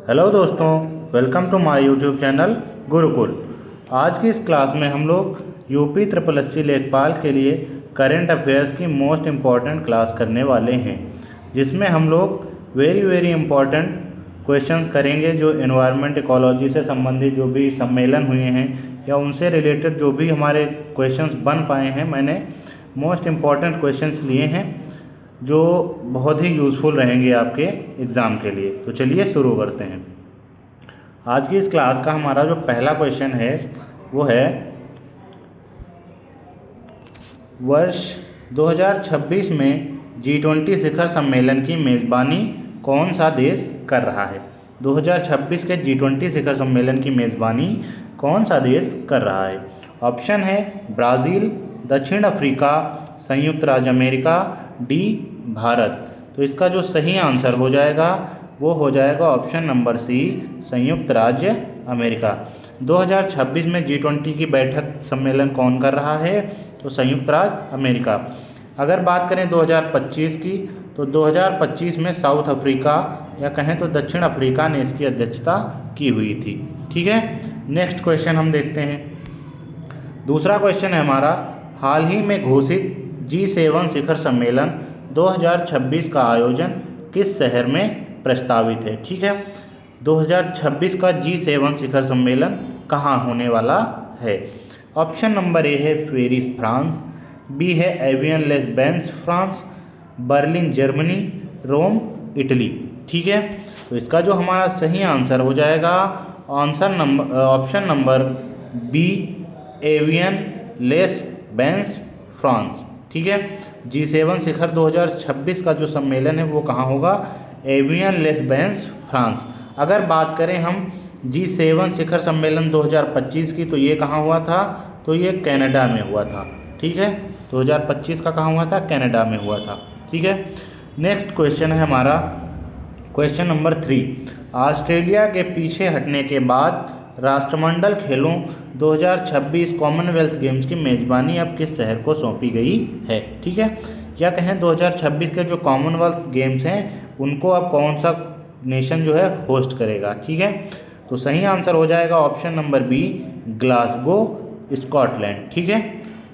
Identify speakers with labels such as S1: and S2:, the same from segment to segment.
S1: Hello दोस्तों, welcome to my YouTube channel Gurukul. आज की इस क्लास में हम लोग यूपी SSC लेखपाल के लिए करंट अफेयर्स की मोस्ट इम्पॉर्टेंट क्लास करने वाले हैं, जिसमें हम लोग वेरी इम्पॉर्टेंट क्वेश्चंस करेंगे। जो एनवायरनमेंट इकोलॉजी से संबंधित जो भी सम्मेलन हुए हैं या उनसे रिलेटेड जो भी हमारे क्वेश्चंस बन पाए हैं, मैंने मोस्ट इम्पॉर्टेंट क्वेश्चंस लिए हैं जो बहुत ही यूज़फुल रहेंगे आपके एग्ज़ाम के लिए। तो चलिए शुरू करते हैं। आज की इस क्लास का हमारा जो पहला क्वेश्चन है वो है, वर्ष 2026 में G20 शिखर सम्मेलन की मेज़बानी कौन सा देश कर रहा है। 2026 के G20 शिखर सम्मेलन की मेज़बानी कौन सा देश कर रहा है। ऑप्शन है ब्राज़ील, दक्षिण अफ्रीका, संयुक्त राज्य अमेरिका, डी भारत। तो इसका जो सही आंसर हो जाएगा वो हो जाएगा ऑप्शन नंबर सी, संयुक्त राज्य अमेरिका। 2026 में G20 की बैठक सम्मेलन कौन कर रहा है, तो संयुक्त राज्य अमेरिका। अगर बात करें 2025 की, तो 2025 में साउथ अफ्रीका या कहें तो दक्षिण अफ्रीका ने इसकी अध्यक्षता की हुई थी। ठीक है, नेक्स्ट क्वेश्चन हम देखते हैं। दूसरा क्वेश्चन है हमारा, हाल ही में घोषित G7 शिखर सम्मेलन 2026 का आयोजन किस शहर में प्रस्तावित है। ठीक है, 2026 का G7 शिखर सम्मेलन कहाँ होने वाला है। ऑप्शन नंबर ए है पेरिस फ्रांस, बी है Evian les Bains France, Berlin Germany, Rome Italy. ठीक है, तो इसका जो हमारा सही आंसर हो जाएगा option number B, Evian les Bains France. ठीक है, G7 शिखर 2026 का जो सम्मेलन है वो कहाँ होगा, एवियन लेस बेंस फ्रांस। अगर बात करें हम G7 शिखर सम्मेलन 2025 की, तो ये कहाँ हुआ था, तो ये कनाडा में हुआ था। ठीक है, 2025 का कहाँ हुआ था, कनाडा में हुआ था। ठीक है, नेक्स्ट क्वेश्चन है हमारा क्वेश्चन नंबर 3। ऑस्ट्रेलिया के पीछे हटने के बाद राष्ट्रमंडल खेलों 2026 कॉमनवेल्थ गेम्स की मेजबानी अब किस शहर को सौंपी गई है। ठीक है, या कहें 2026 के जो कॉमनवेल्थ गेम्स हैं उनको अब कौन सा नेशन जो है होस्ट करेगा। ठीक है, तो सही आंसर हो जाएगा option number B, Glasgow Scotland. ठीक है,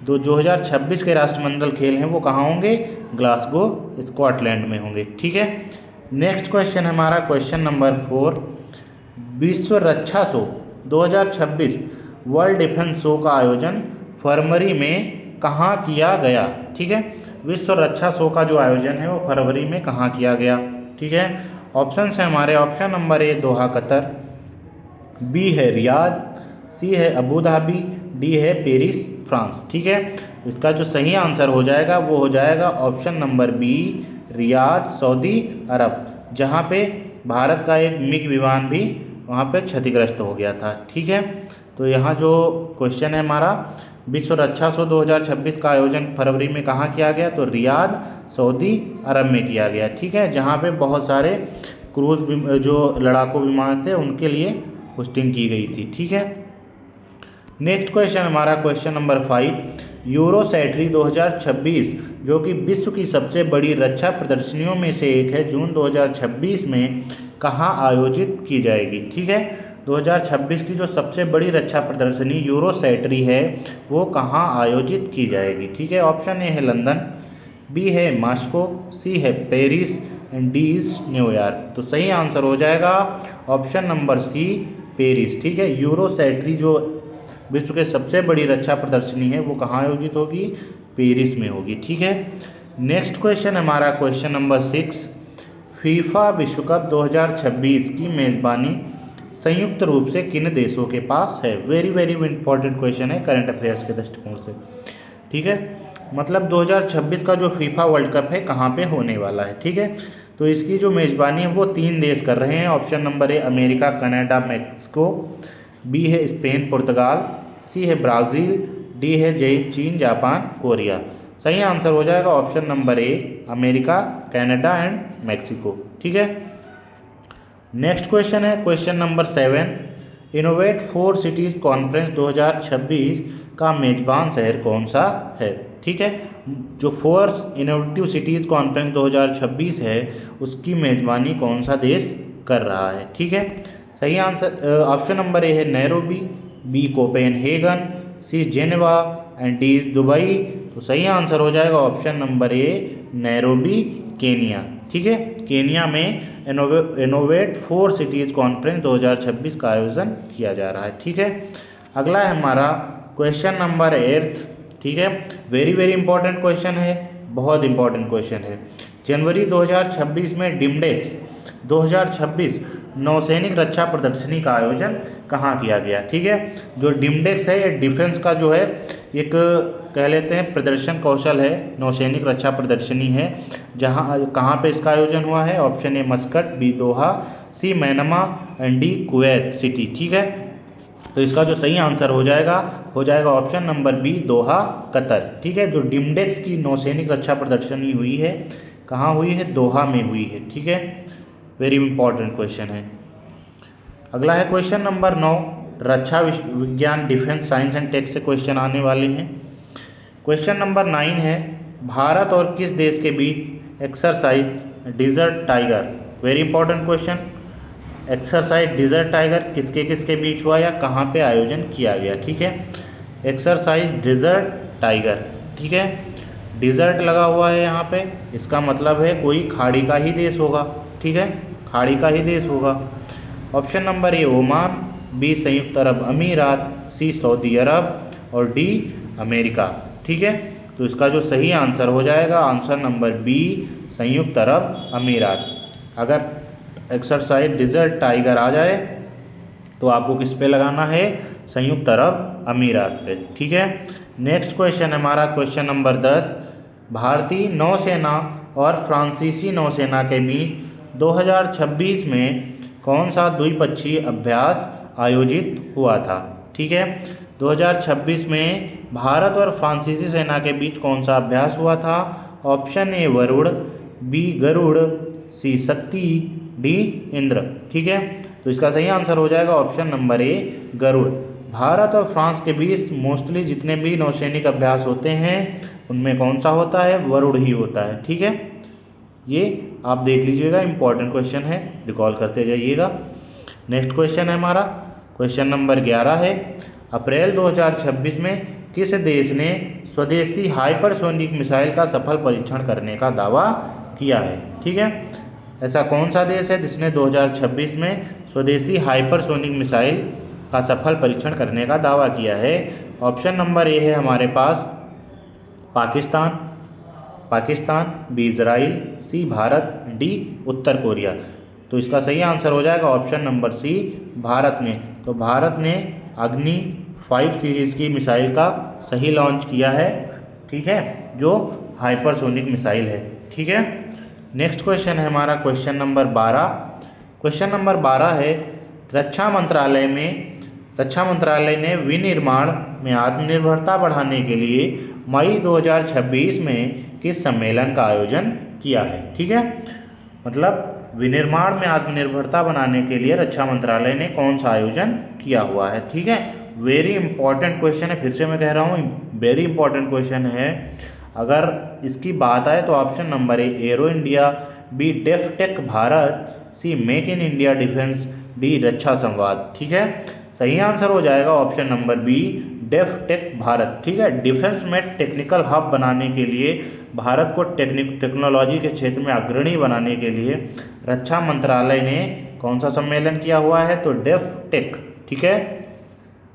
S1: तो 2026 के राष्ट्रमंडल खेल हैं वो कहाँ होंगे, ग्लासगो स्कॉटलैंड में होंगे। ठीक है, नेक्स्ट क्वेश्चन हमारा क्वेश्चन नंबर 4। विश्व रक्षा शो 2026 वर्ल्ड डिफेंस शो का आयोजन फरवरी में कहाँ किया गया। ठीक है, विश्व रक्षा शो का जो आयोजन है वो फरवरी में कहाँ किया गया। ठीक है, ऑप्शन है हमारे, option number A Doha Qatar, B है रियाद, सी है अबू धाबी, डी है पेरिस फ्रांस। ठीक है, इसका जो सही आंसर हो जाएगा वो हो जाएगा option number B, Riyadh Saudi Arabia, जहाँ पे भारत का एक मिग विमान भी वहाँ पे क्षतिग्रस्त हो गया था। ठीक है, तो यहाँ जो क्वेश्चन है हमारा, विश्व रक्षा शो 2026 का आयोजन फरवरी में कहाँ किया गया, तो रियाद सऊदी अरब में किया गया। ठीक है, जहाँ पे बहुत सारे क्रूज जो लड़ाकू विमान थे उनके लिए होस्टिंग की गई थी। ठीक है, नेक्स्ट क्वेश्चन हमारा क्वेश्चन नंबर 5। यूरोसैटरी 2026 जो कि विश्व की सबसे बड़ी रक्षा प्रदर्शनियों में से एक है, जून 2026 में कहाँ आयोजित की जाएगी। ठीक है, 2026 की जो सबसे बड़ी रक्षा प्रदर्शनी यूरोसैटरी है वो कहाँ आयोजित की जाएगी। ठीक है, ऑप्शन ए है लंदन, बी है मॉस्को, सी है Paris and D is New York. तो सही आंसर हो जाएगा ऑप्शन नंबर सी, पेरिस। ठीक है, यूरोसैटरी जो विश्व के सबसे बड़ी रक्षा प्रदर्शनी है वो कहाँ आयोजित होगी, पेरिस में होगी। ठीक है, नेक्स्ट क्वेश्चन हमारा क्वेश्चन नंबर 6। फीफा विश्व कप 2026 की मेज़बानी संयुक्त रूप से किन देशों के पास है। वेरी इंपॉर्टेंट क्वेश्चन है करंट अफेयर्स के दृष्टिकोण से। ठीक है, मतलब 2026 का जो फीफा वर्ल्ड कप है कहाँ पे होने वाला है। ठीक है, तो इसकी जो मेज़बानी है वो 3 देश कर रहे हैं। Option number A America, Canada, Mexico, B है स्पेन पुर्तगाल, सी है ब्राज़ील, डी है चीन जापान कोरिया। सही आंसर हो जाएगा option number A, America, Canada and Mexico. ठीक है, नेक्स्ट क्वेश्चन है question number 7। Innovate 4 cities conference 2026 का मेजबान शहर कौन सा है। ठीक है, जो 4 इनोवेटिव सिटीज कॉन्फ्रेंस 2026 है उसकी मेजबानी कौन सा देश कर रहा है। ठीक है, सही आंसर ऑप्शन नंबर ए है Nairobi, B Copenhagen, C Geneva and D Dubai. तो सही आंसर हो जाएगा option number A Nairobi Kenya. ठीक है, केनिया में इनोवेट 4 सिटीज कॉन्फ्रेंस 2026 का आयोजन किया जा रहा है। ठीक है, अगला है हमारा क्वेश्चन नंबर 8। ठीक है, वेरी वेरी इंपॉर्टेंट क्वेश्चन है, बहुत इंपॉर्टेंट क्वेश्चन है। जनवरी 2026 में डिमडेक्स 2026 नौसैनिक रक्षा प्रदर्शनी का आयोजन कहाँ किया गया। ठीक है, जो डिमडेक्स है ये डिफेंस का जो है एक कह लेते हैं प्रदर्शन कौशल है, नौसैनिक रक्षा प्रदर्शनी है। जहाँ कहाँ पे इसका आयोजन हुआ है, option A Muscat, B Doha, C Manama and D Kuwait City. ठीक है, तो इसका जो सही आंसर हो जाएगा option number B Doha Qatar. ठीक है, जो डिमडेक्स की नौसैनिक रक्षा प्रदर्शनी हुई है कहाँ हुई है, दोहा में हुई है। ठीक है, वेरी इंपॉर्टेंट क्वेश्चन है। अगला है क्वेश्चन नंबर 9। रक्षा विज्ञान डिफेंस साइंस एंड टेक से क्वेश्चन आने वाले हैं। क्वेश्चन नंबर 9 है भारत और किस देश के बीच exercise Desert Tiger. Very important question. Exercise Desert Tiger किसके किसके बीच हुआ या कहाँ पे आयोजन किया गया। ठीक है, एक्सरसाइज डिजर्ट टाइगर। ठीक है, डिजर्ट लगा हुआ है यहाँ पे, इसका मतलब है कोई खाड़ी का ही देश होगा। ठीक है, खाड़ी का ही देश होगा। Option number A Oman, B संयुक्त अरब अमीरात, सी सऊदी अरब और डी अमेरिका। ठीक है, तो इसका जो सही आंसर हो जाएगा आंसर नंबर बी संयुक्त अरब अमीरात। अगर एक्सरसाइज डिजर्ट टाइगर आ जाए तो आपको किस पे लगाना है, संयुक्त अरब अमीरात पे। ठीक है, नेक्स्ट क्वेश्चन हमारा क्वेश्चन नंबर 10। भारतीय नौसेना और फ्रांसीसी नौसेना के बीच 2026 में कौन सा द्विपक्षीय अभ्यास आयोजित हुआ था। ठीक है, 2026 में भारत और फ्रांसीसी सेना के बीच कौन सा अभ्यास हुआ था। Option A Varun, B Garuda, C Shakti, D Indra. ठीक है, तो इसका सही आंसर हो जाएगा option number A Garud. Bharat और फ्रांस के बीच मोस्टली जितने भी नौसैनिक अभ्यास होते हैं उनमें कौन सा होता है, वरुण ही होता है। ठीक है, ये आप देख लीजिएगा, इंपॉर्टेंट क्वेश्चन है, रिकॉल करते जाइएगा। नेक्स्ट क्वेश्चन है हमारा क्वेश्चन नंबर 11 है अप्रैल 2026 में किस देश ने स्वदेशी हाइपरसोनिक मिसाइल का सफल परीक्षण करने का दावा किया है। ठीक है, ऐसा कौन सा देश है जिसने 2026 में स्वदेशी हाइपरसोनिक मिसाइल का सफल परीक्षण करने का दावा किया है। ऑप्शन नंबर ए है हमारे पास पाकिस्तान, बी इजराइल, सी भारत, डी उत्तर कोरिया। तो इसका सही आंसर हो जाएगा ऑप्शन नंबर सी भारत ने। तो भारत ने अग्नि 5 सीरीज की मिसाइल का सही लॉन्च किया है। ठीक है, जो हाइपरसोनिक मिसाइल है। ठीक है, नेक्स्ट क्वेश्चन है हमारा क्वेश्चन नंबर 12। क्वेश्चन नंबर 12 है रक्षा मंत्रालय ने विनिर्माण में आत्मनिर्भरता बढ़ाने के लिए मई 2026 में किस सम्मेलन का आयोजन किया है। ठीक है, मतलब विनिर्माण में आत्मनिर्भरता बनाने के लिए रक्षा मंत्रालय ने कौन सा आयोजन किया हुआ है। ठीक है, वेरी इंपॉर्टेंट क्वेश्चन है, फिर से मैं कह रहा हूँ वेरी इंपॉर्टेंट क्वेश्चन है। अगर इसकी बात आए तो option number A Aero India, B DefTech Bharat, C Make in India defence, D Raksha Samvad. ठीक है, सही आंसर हो जाएगा option number B DefTech Bharat. ठीक है, डिफेंस में टेक्निकल हब बनाने के लिए, भारत को टेक्नोलॉजी के क्षेत्र में अग्रणी बनाने के लिए रक्षा मंत्रालय ने कौन सा सम्मेलन किया हुआ है, तो डेफटेक। ठीक है,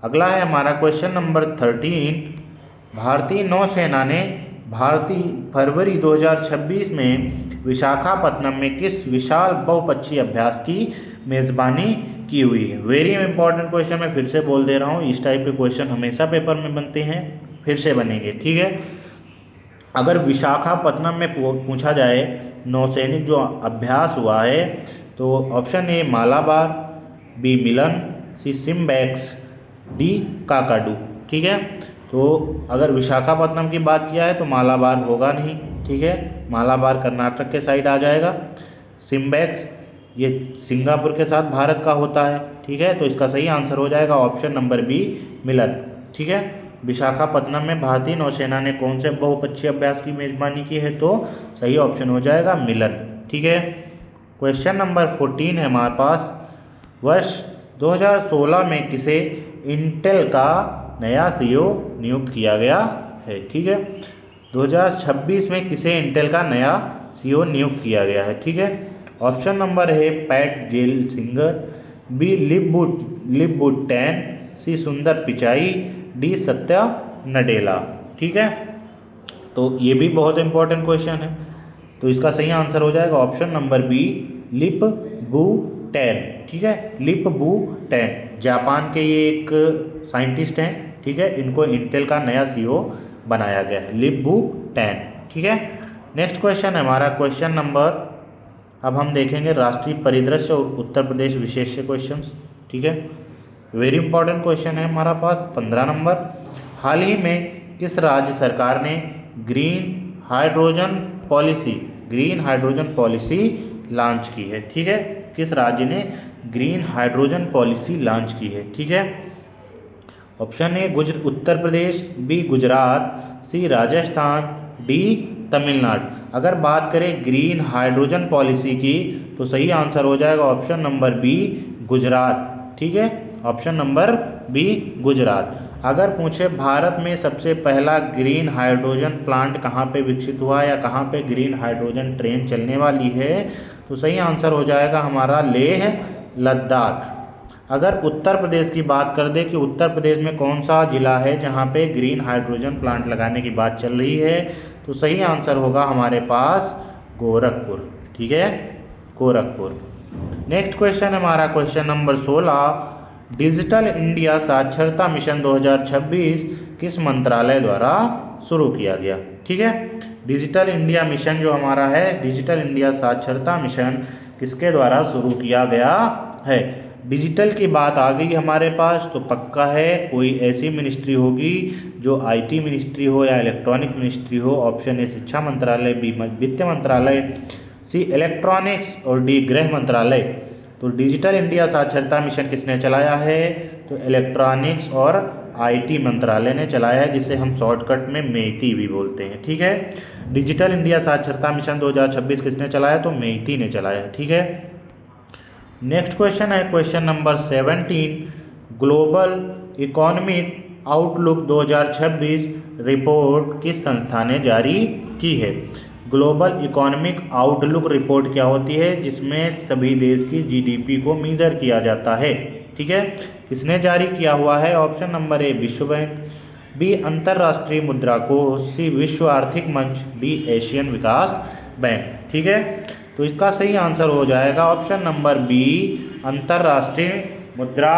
S1: अगला है हमारा क्वेश्चन नंबर 13। भारतीय नौसेना ने फरवरी 2026 में विशाखापत्तनम में किस विशाल बहुपक्षीय अभ्यास की मेजबानी की हुई है। वेरी इंपॉर्टेंट क्वेश्चन मैं फिर से बोल दे रहा हूँ, इस टाइप के क्वेश्चन हमेशा पेपर में बनते हैं, फिर से बनेंगे। ठीक है, अगर विशाखापत्तनम में पूछा जाए नौसैनिक जो अभ्यास हुआ है तो option A Malabar, B Milan, C Simbex, D Kakadu. ठीक है, तो अगर विशाखापत्तनम की बात किया है तो मालाबार होगा नहीं। ठीक है, मालाबार कर्नाटक के साइड आ जाएगा। सिम्बैक्स ये सिंगापुर के साथ भारत का होता है। ठीक है, तो इसका सही आंसर हो जाएगा ऑप्शन नंबर बी मिलन। ठीक है, विशाखापत्तनम में भारतीय नौसेना ने कौन से बहुपक्षीय अभ्यास की मेजबानी की है, तो सही ऑप्शन हो जाएगा मिलन। ठीक है, क्वेश्चन नंबर 14 है हमारे पास, वर्ष 2016 में किसे इंटेल का नया सीईओ नियुक्त किया गया है। ठीक है, 2026 में किसे इंटेल का नया सीईओ नियुक्त किया गया है। ठीक है, ऑप्शन नंबर है पैट गेलसिंगर, बी लिप बुटेन, सी सुंदर पिचाई, डी सत्या नडेला। ठीक है, तो ये भी बहुत इंपॉर्टेंट क्वेश्चन है, तो इसका सही आंसर हो जाएगा ऑप्शन नंबर बी लिप-बु-टेन। ठीक है, लिप-बु-टेन जापान के ये एक साइंटिस्ट हैं। ठीक है, इनको इंटेल का नया सीईओ बनाया गया है, लिप-बु-टेन। ठीक है, नेक्स्ट क्वेश्चन है हमारा क्वेश्चन नंबर, अब हम देखेंगे राष्ट्रीय परिदृश्य और उत्तर प्रदेश विशेष क्वेश्चन। ठीक है, वेरी इंपॉर्टेंट क्वेश्चन है हमारा पास 15 नंबर। हाल ही में किस राज्य सरकार ने ग्रीन हाइड्रोजन पॉलिसी लॉन्च की है। ठीक है, किस राज्य ने ग्रीन हाइड्रोजन पॉलिसी लॉन्च की है। ठीक है, option A Uttar Pradesh, B Gujarat, C Rajasthan, D Tamil Nadu. अगर बात करें ग्रीन हाइड्रोजन पॉलिसी की तो सही आंसर हो जाएगा ऑप्शन नंबर बी गुजरात। ठीक है, ऑप्शन नंबर बी गुजरात। अगर पूछे भारत में सबसे पहला ग्रीन हाइड्रोजन प्लांट कहाँ पे विकसित हुआ या कहाँ पे ग्रीन हाइड्रोजन ट्रेन चलने वाली है, तो सही आंसर हो जाएगा हमारा लेह लद्दाख। अगर उत्तर प्रदेश की बात कर दे कि उत्तर प्रदेश में कौन सा जिला है जहाँ पे ग्रीन हाइड्रोजन प्लांट लगाने की बात चल रही है, तो सही आंसर होगा हमारे पास गोरखपुर। ठीक है, गोरखपुर। नेक्स्ट क्वेश्चन है हमारा क्वेश्चन नंबर 16, डिजिटल इंडिया साक्षरता मिशन 2026 किस मंत्रालय द्वारा शुरू किया गया। ठीक है, डिजिटल इंडिया मिशन जो हमारा है, डिजिटल इंडिया साक्षरता मिशन किसके द्वारा शुरू किया गया है। डिजिटल की बात आ गई हमारे पास तो पक्का है कोई ऐसी मिनिस्ट्री होगी जो आईटी मिनिस्ट्री हो या इलेक्ट्रॉनिक मिनिस्ट्री हो। ऑप्शन ए शिक्षा मंत्रालय, बी वित्त मंत्रालय, सी इलेक्ट्रॉनिक्स और डी गृह मंत्रालय। तो डिजिटल इंडिया साक्षरता मिशन किसने चलाया है, तो इलेक्ट्रॉनिक्स और आईटी मंत्रालय ने चलाया है, जिसे हम शॉर्टकट में मेइटी भी बोलते हैं। ठीक है, डिजिटल इंडिया साक्षरता मिशन 2026 किसने चलाया, तो मेइटी ने चलाया है। ठीक है, नेक्स्ट क्वेश्चन है question number 17, global economic outlook 2026 report किस संस्था ने जारी की है। ग्लोबल इकोनॉमिक आउटलुक रिपोर्ट क्या होती है, जिसमें सभी देश की जीडीपी को मेजर किया जाता है। ठीक है, किसने जारी किया हुआ है, ऑप्शन नंबर ए विश्व बैंक, बी अंतर्राष्ट्रीय मुद्रा कोष, सी विश्व आर्थिक मंच, डी एशियन विकास बैंक। ठीक है, तो इसका सही आंसर हो जाएगा ऑप्शन नंबर बी अंतर्राष्ट्रीय मुद्रा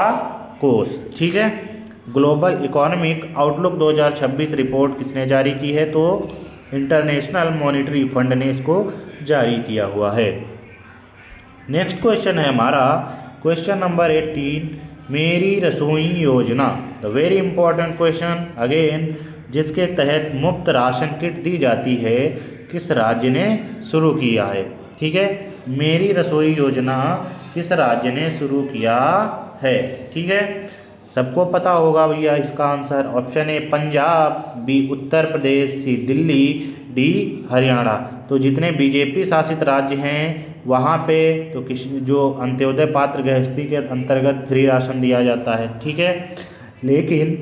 S1: कोष। ठीक है, ग्लोबल इकोनॉमिक आउटलुक 2026 रिपोर्ट किसने जारी की है, तो इंटरनेशनल मॉनिटरी फंड ने इसको जारी किया हुआ है। नेक्स्ट क्वेश्चन है हमारा क्वेश्चन नंबर 18, मेरी रसोई योजना, the very important question again, जिसके तहत मुफ्त राशन किट दी जाती है, किस राज्य ने शुरू किया है। ठीक है, मेरी रसोई योजना किस राज्य ने शुरू किया है। ठीक है, सबको पता होगा भैया इसका answer, option A Punjab, B Uttar Pradesh, C Delhi, D Haryana. तो जितने बीजेपी शासित राज्य हैं वहाँ पे तो जो अंत्योदय पात्र गृहस्थी के अंतर्गत फ्री राशन दिया जाता है। ठीक है, लेकिन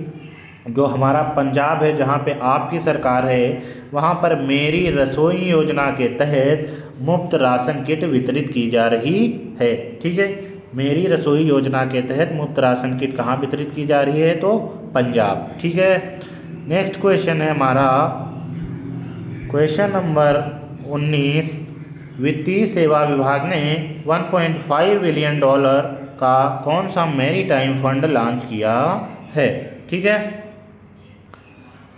S1: जो हमारा पंजाब है जहाँ पे आपकी सरकार है, वहाँ पर मेरी रसोई योजना के तहत मुफ्त राशन किट वितरित की जा रही है। ठीक है, मेरी रसोई योजना के तहत मुफ्त राशन किट कहाँ वितरित की जा रही है, तो पंजाब। ठीक है, नेक्स्ट क्वेश्चन है हमारा क्वेश्चन नंबर 19, वित्तीय सेवा विभाग ने $1.5 बिलियन का कौन सा मैरीटाइम फंड लॉन्च किया है। ठीक है,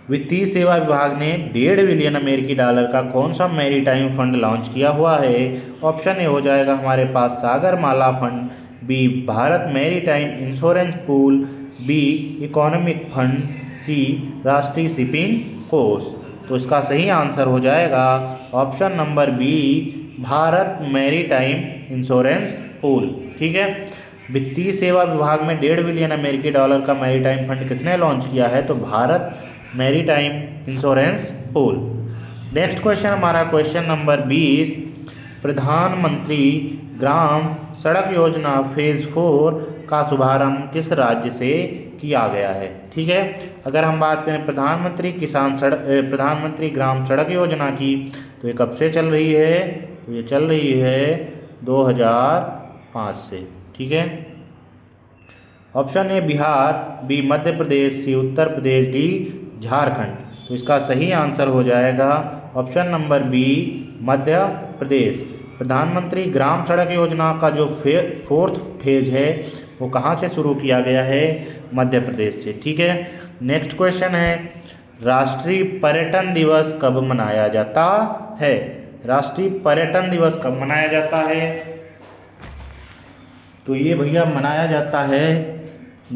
S1: वित्तीय सेवा विभाग ने $1.5 बिलियन अमेरिकी डॉलर का कौन सा मैरीटाइम फंड लॉन्च किया हुआ है। ऑप्शन ए हो जाएगा हमारे पास Sagarmala fund, B Bharat maritime insurance pool, B economic fund, C Rashtriya shipping Kosh. तो इसका सही आंसर हो जाएगा option number B Bharat maritime insurance pool. ठीक है, वित्तीय सेवा विभाग में $1.5 बिलियन अमेरिकी डॉलर का मैरीटाइम फंड किसने लॉन्च किया है, तो Bharat maritime insurance pool. Next question हमारा क्वेश्चन नंबर 20, प्रधानमंत्री ग्राम सड़क योजना फेज 4 का शुभारंभ किस राज्य से किया गया है? ठीक है, अगर हम बात करें प्रधानमंत्री ग्राम सड़क योजना की, तो ये कब से चल रही है? तो ये चल रही है 2005 से। ठीक है, option A Bihar, B Madhya Pradesh, C Uttar Pradesh, D Jharkhand. तो इसका सही आंसर हो जाएगा option number B, Madhya Pradesh. प्रधानमंत्री ग्राम सड़क योजना का जो 4th फेज है वो कहाँ से शुरू किया गया है? मध्य प्रदेश से। ठीक है, नेक्स्ट क्वेश्चन है, राष्ट्रीय पर्यटन दिवस कब मनाया जाता है? राष्ट्रीय पर्यटन दिवस कब मनाया जाता है? तो ये भैया मनाया जाता है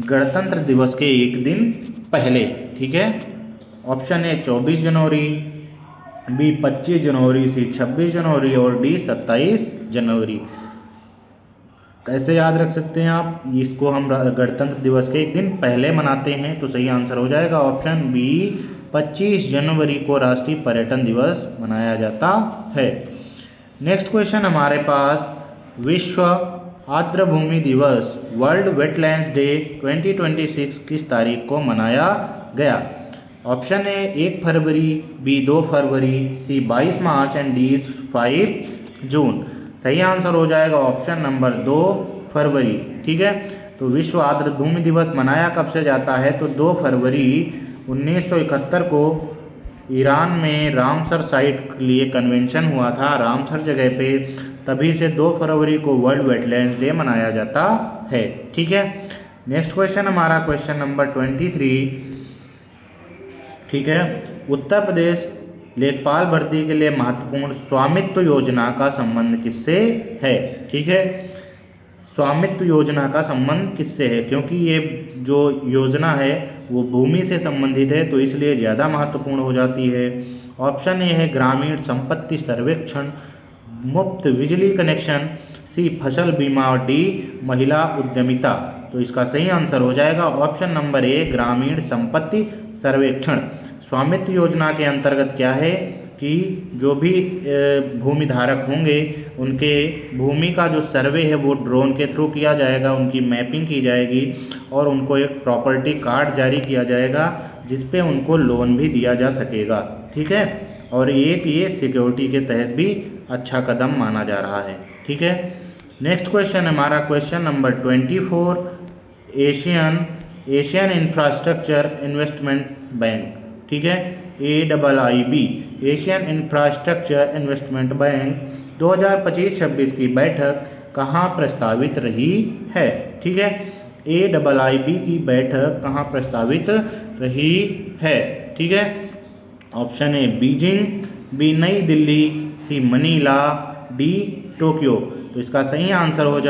S1: गणतंत्र दिवस के एक दिन पहले। ठीक है, ऑप्शन ए 24 जनवरी, बी 25 जनवरी, सी 26 जनवरी और डी 27 जनवरी। कैसे याद रख सकते हैं आप? इसको हम गणतंत्र दिवस के एक दिन पहले मनाते हैं, तो सही आंसर हो जाएगा ऑप्शन बी, 25 जनवरी को राष्ट्रीय पर्यटन दिवस मनाया जाता है। नेक्स्ट क्वेश्चन हमारे पास, विश्व आर्द्रभूमि दिवस वर्ल्ड वेटलैंड्स डे 2026 किस तारीख को मनाया गया? ऑप्शन ए 1 फरवरी, बी 2 फरवरी, सी 22 मार्च एंड डी 5 जून। सही आंसर हो जाएगा ऑप्शन नंबर 2 फरवरी। ठीक है, तो विश्व आर्द्रभूमि दिवस मनाया कब से जाता है? तो 2 फरवरी 1971 को ईरान में रामसर साइट के लिए कन्वेंशन हुआ था, रामसर जगह पे, तभी से 2 फरवरी को वर्ल्ड वेटलैंड्स डे मनाया जाता है। ठीक है, नेक्स्ट क्वेश्चन हमारा क्वेश्चन नंबर 23। ठीक है, उत्तर प्रदेश लेखपाल भर्ती के लिए महत्वपूर्ण स्वामित्व योजना का संबंध किससे है? ठीक है, स्वामित्व योजना का संबंध किससे है? क्योंकि ये जो योजना है वो भूमि से संबंधित है, तो इसलिए ज़्यादा महत्वपूर्ण हो जाती है। ऑप्शन ए है ग्रामीण संपत्ति सर्वेक्षण, मुफ्त बिजली कनेक्शन, सी फसल बीमा और डी महिला उद्यमिता। तो इसका सही आंसर हो जाएगा ऑप्शन नंबर ए, ग्रामीण संपत्ति सर्वेक्षण। स्वामित्व योजना के अंतर्गत क्या है कि जो भी भूमि धारक होंगे उनके भूमि का जो सर्वे है वो ड्रोन के थ्रू किया जाएगा, उनकी मैपिंग की जाएगी और उनको एक प्रॉपर्टी कार्ड जारी किया जाएगा जिसपे उनको लोन भी दिया जा सकेगा। ठीक है, और ये सिक्योरिटी के तहत भी अच्छा कदम माना जा रहा है। ठीक है, नेक्स्ट क्वेश्चन हमारा question number 24, Asian infrastructure investment bank. ठीक है, AIIB, Asian infrastructure investment bank 2025-26 की बैठक कहाँ प्रस्तावित रही है? ठीक है, AIIB की बैठक कहाँ प्रस्तावित रही है? ठीक है, ऑप्शन ए बीजिंग, बी नई दिल्ली, सी मनीला, डी टोक्यो। तो इसका सही आंसर हो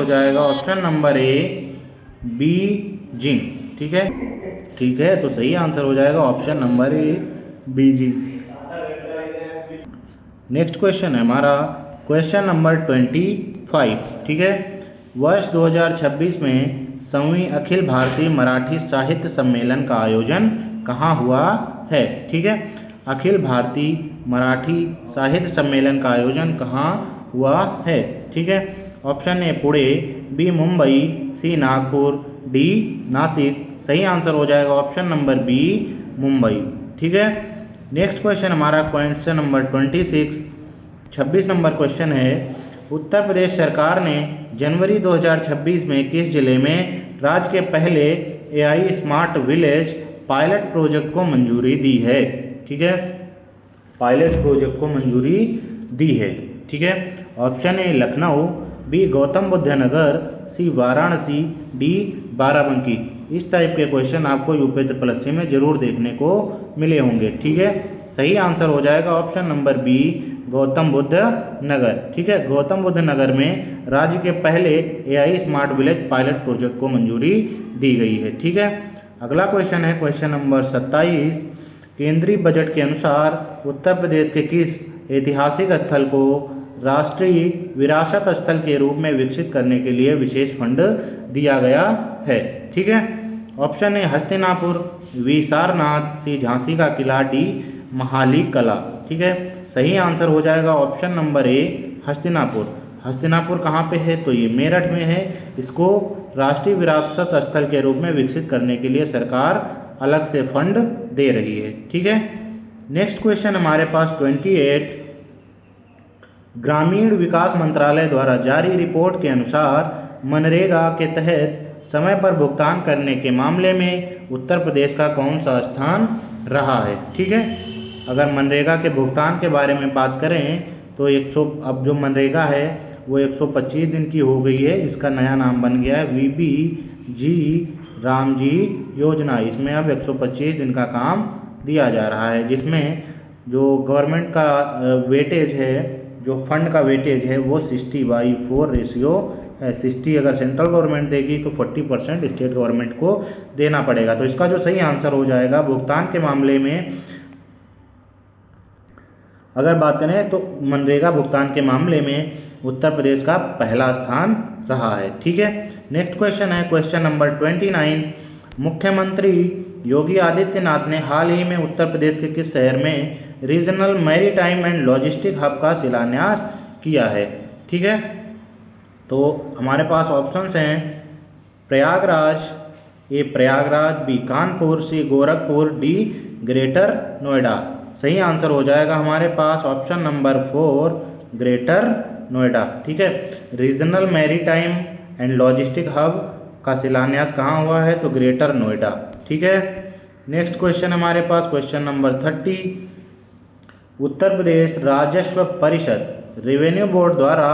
S1: जाएगा ऑप्शन नंबर ए, बीजिंग। ठीक है, तो सही आंसर हो जाएगा ऑप्शन नंबर ए, बीजिंग। नेक्स्ट क्वेश्चन है हमारा क्वेश्चन नंबर 25। ठीक है, वर्ष 2026 में 7वीं अखिल भारतीय मराठी साहित्य सम्मेलन का आयोजन कहाँ हुआ है? ठीक है, अखिल भारतीय मराठी साहित्य सम्मेलन का आयोजन कहाँ हुआ है? ठीक है, option A Pune, B Mumbai, C Nagpur, D Nashik. सही आंसर हो जाएगा ऑप्शन नंबर बी, मुंबई। ठीक है, नेक्स्ट क्वेश्चन हमारा क्वेश्चन नंबर 26 नंबर क्वेश्चन है, उत्तर प्रदेश सरकार ने जनवरी 2026 में किस जिले में राज्य के पहले AI smart village pilot project को मंजूरी दी है? ठीक है, पायलट प्रोजेक्ट को मंजूरी दी है। ठीक है, option A Lucknow, B Gautam Buddh Nagar, C Varanasi, D Barabanki. इस टाइप के क्वेश्चन आपको UPSC में जरूर देखने को मिले होंगे। ठीक है, सही आंसर हो जाएगा option number B, Gautam Buddh Nagar. ठीक है, गौतम बुद्ध नगर में राज्य के पहले AI smart village pilot project को मंजूरी दी गई है। ठीक है, अगला क्वेश्चन है क्वेश्चन नंबर 27, केंद्रीय बजट के अनुसार उत्तर प्रदेश के किस ऐतिहासिक स्थल को राष्ट्रीय विरासत स्थल के रूप में विकसित करने के लिए विशेष फंड दिया गया है? ठीक है, option A Hastinapur, B Sarnath, C Jhansi का किला, डी महाली कला। ठीक है, सही आंसर हो जाएगा ऑप्शन नंबर ए, हस्तिनापुर। हस्तिनापुर कहाँ पे है? तो ये मेरठ में है। इसको राष्ट्रीय विरासत स्थल के रूप में विकसित करने के लिए सरकार अलग से फंड दे रही है। ठीक है। नेक्स्ट क्वेश्चन हमारे पास 28, ग्रामीण विकास मंत्रालय द्वारा जारी रिपोर्ट के अनुसार मनरेगा के तहत समय पर भुगतान करने के मामले में उत्तर प्रदेश का कौन सा स्थान रहा है? ठीक है। अगर मनरेगा के भुगतान के बारे में बात करें तो अब जो मनरेगा है वो 125 दिन की हो गई है। इसका नया नाम बन गया है VBG रामजी योजना। इसमें अब 125 दिन का काम दिया जा रहा है, जिसमें जो गवर्नमेंट का वेटेज है, जो फंड का वेटेज है वो 60/4 रेशियो है। 60 अगर सेंट्रल गवर्नमेंट देगी तो 40% स्टेट गवर्नमेंट को देना पड़ेगा। तो इसका जो सही आंसर हो जाएगा भुगतान के मामले में, अगर बात करें तो मनरेगा भुगतान के मामले में उत्तर प्रदेश का पहला स्थान रहा है। ठीक है। नेक्स्ट क्वेश्चन है क्वेश्चन नंबर 29, मुख्यमंत्री योगी आदित्यनाथ ने हाल ही में उत्तर प्रदेश के किस शहर में regional maritime and logistic hub का शिलान्यास किया है? ठीक है। तो हमारे पास ऑप्शंस हैं प्रयागराज, ए प्रयागराज, बी कानपुर, सी गोरखपुर, डी ग्रेटर नोएडा। सही आंसर हो जाएगा हमारे पास ऑप्शन नंबर 4 ग्रेटर नोएडा। ठीक है। Regional maritime and logistic hub का शिलान्यास कहाँ हुआ है? तो ग्रेटर नोएडा। ठीक है। नेक्स्ट क्वेश्चन हमारे पास क्वेश्चन नंबर 30, उत्तर प्रदेश राजस्व परिषद रेवेन्यू बोर्ड द्वारा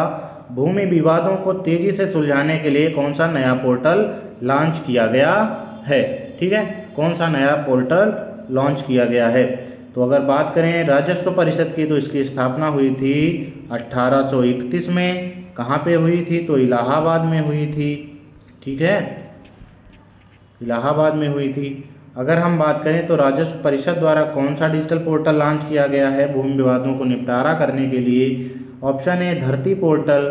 S1: भूमि विवादों को तेजी से सुलझाने के लिए कौन सा नया पोर्टल लॉन्च किया गया है? ठीक है। कौन सा नया पोर्टल लॉन्च किया गया है? तो अगर बात करें राजस्व परिषद की तो इसकी स्थापना हुई थी 1831 में। कहाँ पे हुई थी? तो इलाहाबाद में हुई थी। ठीक है। इलाहाबाद में हुई थी। अगर हम बात करें तो राजस्व परिषद द्वारा कौन सा डिजिटल पोर्टल लॉन्च किया गया है भूमि विवादों को निपटारा करने के लिए? ऑप्शन ए धरती पोर्टल,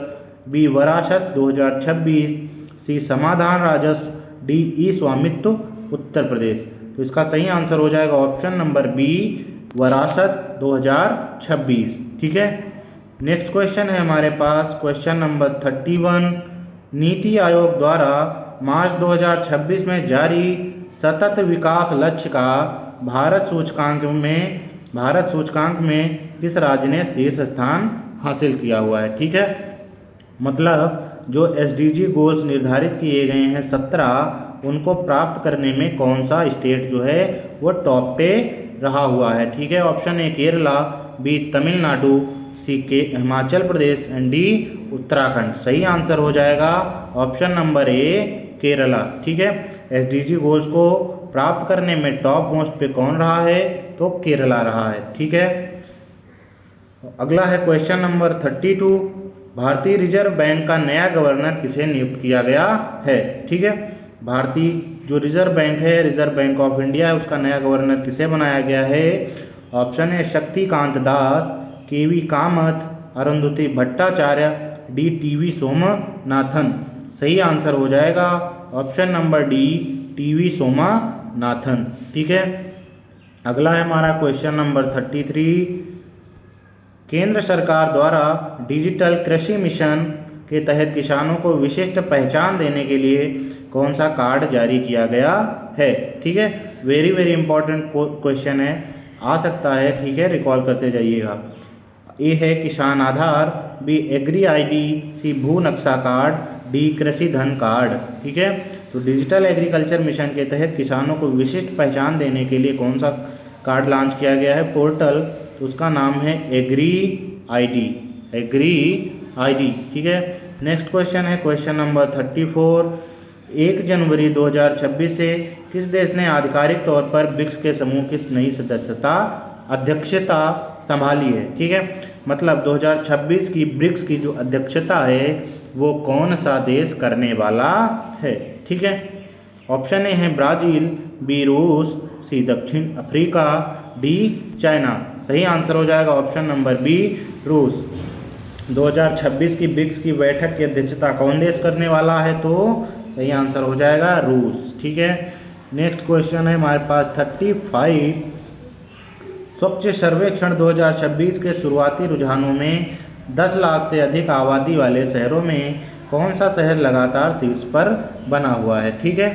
S1: बी वरासत 2026, सी समाधान राजस्व, डी ई स्वामित्व उत्तर प्रदेश। तो इसका सही आंसर हो जाएगा ऑप्शन नंबर बी वरासत 2026। ठीक है। नेक्स्ट क्वेश्चन है हमारे पास क्वेश्चन नंबर 31, नीति आयोग द्वारा मार्च 2026 में जारी सतत विकास लक्ष्य का भारत सूचकांक में किस राज्य ने शीर्ष स्थान हासिल किया हुआ है? ठीक है। मतलब जो SDG गोल्स निर्धारित किए गए हैं 17, उनको प्राप्त करने में कौन सा स्टेट जो है वो टॉप पे रहा हुआ है? ठीक है। Option A Kerala, B Tamil Nadu, C के हिमाचल प्रदेश एंड डी उत्तराखंड। सही आंसर हो जाएगा ऑप्शन नंबर ए केरला। ठीक है। SDG गोल्स को प्राप्त करने में टॉप मोस्ट पे कौन रहा है? तो केरला रहा है। ठीक है। अगला है क्वेश्चन नंबर 32, भारतीय रिजर्व बैंक का नया गवर्नर किसे नियुक्त किया गया है? ठीक है। भारतीय जो रिजर्व बैंक है, रिजर्व बैंक ऑफ इंडिया है, उसका नया गवर्नर किसे बनाया गया है? ऑप्शन है Shaktikanta Das, KV Kamat, Arundhati Bhattacharya, D TV Somanathan. सही आंसर हो जाएगा option number D TV Somanathan. ठीक है। अगला है हमारा क्वेश्चन नंबर 33, केंद्र सरकार द्वारा डिजिटल कृषि मिशन के तहत किसानों को विशिष्ट पहचान देने के लिए कौन सा कार्ड जारी किया गया है? ठीक है। वेरी वेरी इंपॉर्टेंट क्वेश्चन है, आ सकता है। ठीक है। रिकॉल करते जाइएगा। ए है किसान आधार, बी एग्री ID, सी भू नक्शा कार्ड, डी कृषि धन कार्ड। ठीक है। तो डिजिटल एग्रीकल्चर मिशन के तहत किसानों को विशिष्ट पहचान देने के लिए कौन सा कार्ड लॉन्च किया गया है पोर्टल? तो उसका नाम है एग्री ID। ठीक है। नेक्स्ट क्वेश्चन है क्वेश्चन नंबर 34, 1 जनवरी 2026 से किस देश ने आधिकारिक तौर पर ब्रिक्स के समूह की नई अध्यक्षता संभाली है? ठीक है। मतलब 2026 की ब्रिक्स की जो अध्यक्षता है वो कौन सा देश करने वाला है? ठीक है। ऑप्शन ए है ब्राजील, बी रूस, सी दक्षिण अफ्रीका, डी चाइना। सही आंसर हो जाएगा ऑप्शन नंबर बी रूस। 2026 की ब्रिक्स की बैठक की अध्यक्षता कौन देश करने वाला है? तो सही आंसर हो जाएगा रूस। ठीक है। नेक्स्ट क्वेश्चन है हमारे पास 35, स्वच्छ सर्वेक्षण 2026 के शुरुआती रुझानों में 10 लाख से अधिक आबादी वाले शहरों में कौन सा शहर लगातार शीर्ष पर बना हुआ है? ठीक है,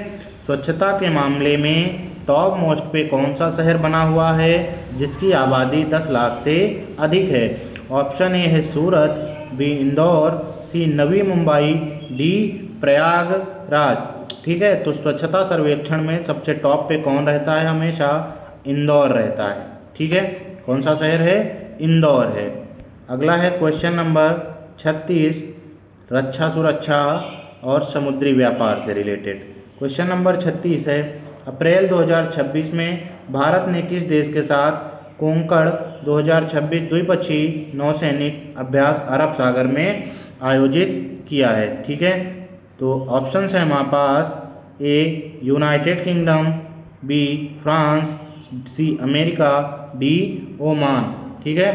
S1: स्वच्छता के मामले में टॉप मोस्ट पे कौन सा शहर बना हुआ है जिसकी आबादी 10 लाख से अधिक है? ऑप्शन ए है सूरत, बी इंदौर, सी नवी मुंबई, डी प्रयागराज। ठीक है, तो स्वच्छता सर्वेक्षण में सबसे टॉप पे कौन रहता है? हमेशा इंदौर रहता है। ठीक है, कौन सा शहर है? इंदौर है। अगला है क्वेश्चन नंबर 36, रक्षा सुरक्षा और समुद्री व्यापार से रिलेटेड। क्वेश्चन नंबर 36 है, अप्रैल 2026 में भारत ने किस देश के साथ कोंकण 2026 द्विपक्षीय नौसैनिक अभ्यास अरब सागर में आयोजित किया है? ठीक है, तो ऑप्शन है हमारे पास A United Kingdom, B France, C America, D Oman. ठीक है,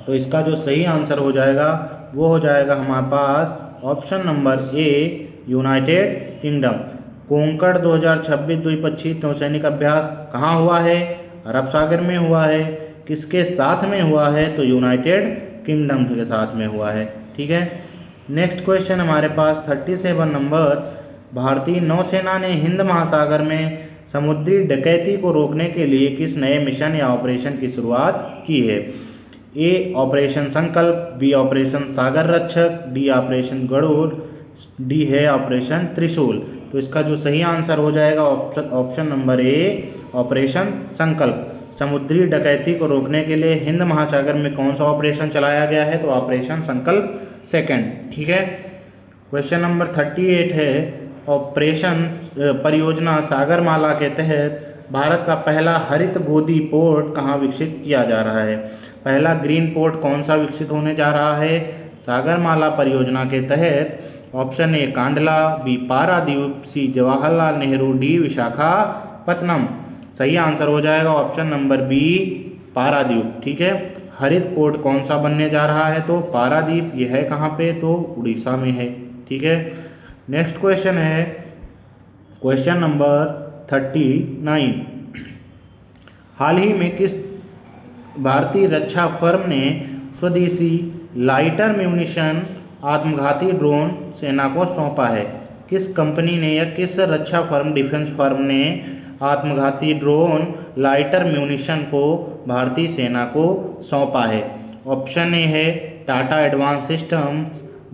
S1: तो इसका जो सही आंसर हो जाएगा वो हो जाएगा हमारे पास option number A United Kingdom. Konkan 2026 द्विपक्षीय नौसैनिक अभ्यास कहाँ हुआ है? अरब सागर में हुआ है। किसके साथ में हुआ है? तो यूनाइटेड किंगडम के साथ में हुआ है। ठीक है, नेक्स्ट क्वेश्चन हमारे पास 37 नंबर, भारतीय नौसेना ने हिंद महासागर में समुद्री डकैती को रोकने के लिए किस नए मिशन या ऑपरेशन की शुरुआत की है? ए ऑपरेशन संकल्प, बी ऑपरेशन सागर रक्षक, डी ऑपरेशन गरुड़, डी है ऑपरेशन त्रिशूल। तो इसका जो सही आंसर हो जाएगा ऑप्शन नंबर ए ऑपरेशन संकल्प। समुद्री डकैती को रोकने के लिए हिंद महासागर में कौन सा ऑपरेशन चलाया गया है? तो ऑपरेशन संकल्प सेकंड। ठीक है, क्वेश्चन नंबर 38 है, ऑपरेशन परियोजना सागरमाला के तहत भारत का पहला हरित गोदी पोर्ट कहाँ विकसित किया जा रहा है? पहला ग्रीन पोर्ट कौन सा विकसित होने जा रहा है सागरमाला परियोजना के तहत? Option A Kandla, B Paradip, C Jawaharlal Nehru, D Visakhapatnam. सही आंसर हो जाएगा ऑप्शन नंबर बी पारादीप। ठीक है, हरित पोर्ट कौन सा बनने जा रहा है? तो पारादीप। ये है कहाँ पे? तो उड़ीसा में है। ठीक है, नेक्स्ट क्वेश्चन है क्वेश्चन नंबर 39, हाल ही में किस भारतीय रक्षा फर्म ने स्वदेशी लाइटर म्यूनिशन आत्मघाती ड्रोन सेना को सौंपा है? किस कंपनी ने या किस रक्षा फर्म, डिफेंस फर्म ने आत्मघाती ड्रोन लाइटर म्यूनिशन को भारतीय सेना को सौंपा है? ऑप्शन ए है टाटा एडवांस सिस्टम,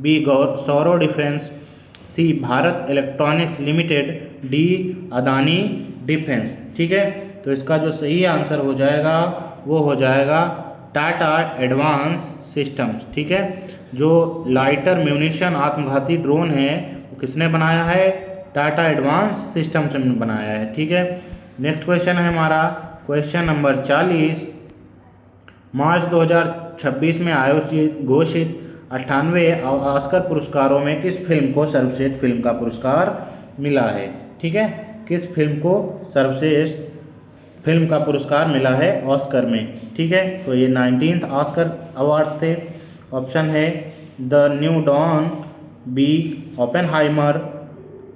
S1: बी सौरो defence, C Bharat electronics limited, D Adani defence. ठीक है, तो इसका जो सही आंसर हो जाएगा वो हो जाएगा टाटा एडवांस सिस्टम्स। ठीक है, जो लाइटर म्यूनिशन आत्मघाती ड्रोन है वो किसने बनाया है? टाटा एडवांस सिस्टम्स ने बनाया है। ठीक है, नेक्स्ट क्वेश्चन है हमारा क्वेश्चन नंबर 40, मार्च 2026 में आयोजित घोषित 98वें ऑस्कर पुरस्कारों में किस फिल्म को सर्वश्रेष्ठ फिल्म का पुरस्कार मिला है? ठीक है, किस फिल्म को सर्वश्रेष्ठ फिल्म का पुरस्कार मिला है ऑस्कर में? ठीक है, तो ये 19th ऑस्कर अवार्ड थे। ऑप्शन है the new don, B Oppenheimer,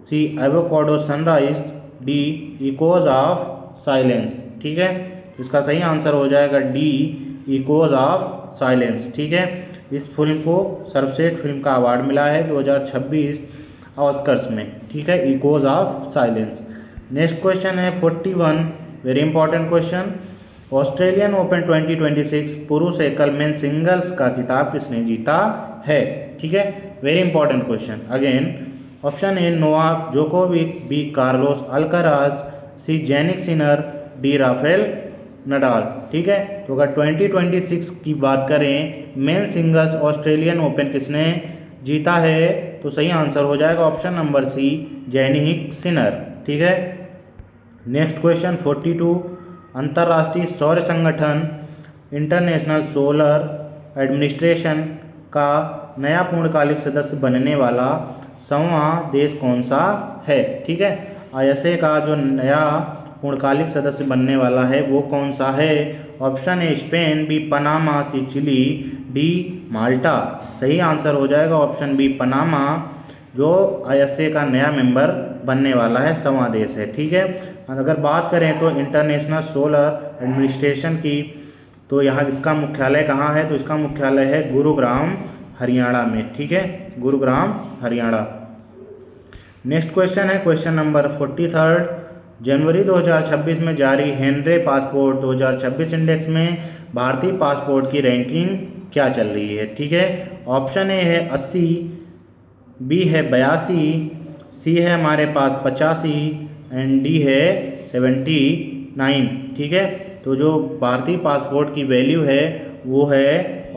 S1: C avocado sunrise, D echoes of silence. ठीक है, इसका सही आंसर हो जाएगा डी इकोज ऑफ साइलेंस। ठीक है, इस फिल्म को सर्वश्रेष्ठ फिल्म का अवार्ड मिला है 2026 ऑस्कर्स में। ठीक है, echoes of silence. Next question है 41, very important question, Australian open 2026 पुरुष एकल मेन सिंगल्स का खिताब किसने जीता है? ठीक है, very important question again. Option A Novak Djokovic, B Carlos Alcaraz, C Jannik Sinner, D Rafael Nadal. ठीक है, तो अगर 2026 की बात करें मेन सिंगल्स ऑस्ट्रेलियन ओपन किसने जीता है तो सही आंसर हो जाएगा option number C Jannik Sinner. ठीक है, नेक्स्ट क्वेश्चन 42, अंतर्राष्ट्रीय सौर संगठन इंटरनेशनल सोलर एडमिनिस्ट्रेशन का नया पूर्णकालिक सदस्य बनने वाला 100वां देश कौन सा है? ठीक है, ISA का जो नया पूर्णकालिक सदस्य बनने वाला है वो कौन सा है? Option A Spain, B Panama, C Chile, D Malta. सही आंसर हो जाएगा ऑप्शन बी पनामा, जो ISA का नया मेंबर बनने वाला है, 100वां देश है। ठीक है, अगर बात करें तो इंटरनेशनल सोलर एडमिनिस्ट्रेशन की तो यहाँ इसका मुख्यालय कहाँ है? तो इसका मुख्यालय है गुरुग्राम हरियाणा में, ठीक है, गुरुग्राम हरियाणा। नेक्स्ट क्वेश्चन है क्वेश्चन नंबर 43। जनवरी 2026 में जारी हेनरे पासपोर्ट 2026 इंडेक्स में भारतीय पासपोर्ट की रैंकिंग क्या चल रही है? ठीक है, ऑप्शन ए है 80, बी है 82, सी है हमारे पास 85 एंड डी है 79, ठीक है। तो जो भारतीय पासपोर्ट की वैल्यू है वो है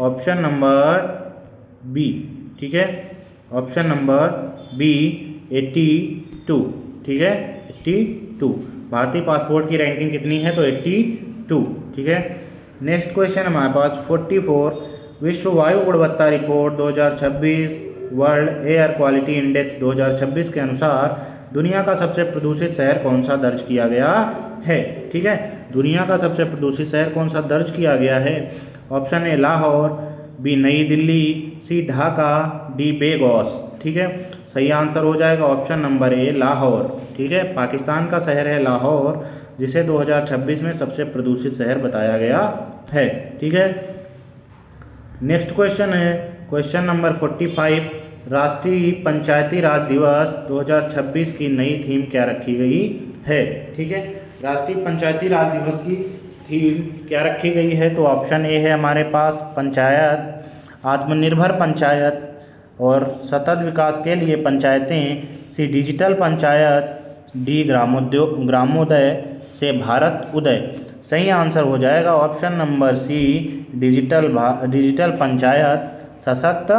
S1: ऑप्शन नंबर बी, ठीक है, ऑप्शन नंबर बी 82, ठीक है, 82। भारतीय पासपोर्ट की रैंकिंग कितनी है? तो 82, ठीक है। नेक्स्ट क्वेश्चन हमारे पास 44। विश्व वायु गुणवत्ता report 2026 world air quality index 2026 के अनुसार दुनिया का सबसे प्रदूषित शहर कौन सा दर्ज किया गया है? ठीक है, दुनिया का सबसे प्रदूषित शहर कौन सा दर्ज किया गया है? ऑप्शन ए लाहौर, बी नई दिल्ली, सी ढाका, डी बेगौस, ठीक है। सही आंसर हो जाएगा ऑप्शन नंबर ए लाहौर, ठीक है। पाकिस्तान का शहर है लाहौर, जिसे 2026 में सबसे प्रदूषित शहर बताया गया है, ठीक है। नेक्स्ट क्वेश्चन है क्वेश्चन नंबर 45। राष्ट्रीय पंचायती राज दिवस 2026 की नई थीम क्या रखी गई है? ठीक है, राष्ट्रीय पंचायती राज दिवस की थीम क्या रखी गई है? तो ऑप्शन ए है हमारे पास पंचायत, आत्मनिर्भर पंचायत और सतत विकास के लिए पंचायतें, सी डिजिटल पंचायत, डी ग्रामोदय से भारत उदय। सही आंसर हो जाएगा option number C digital panchayat सशक्त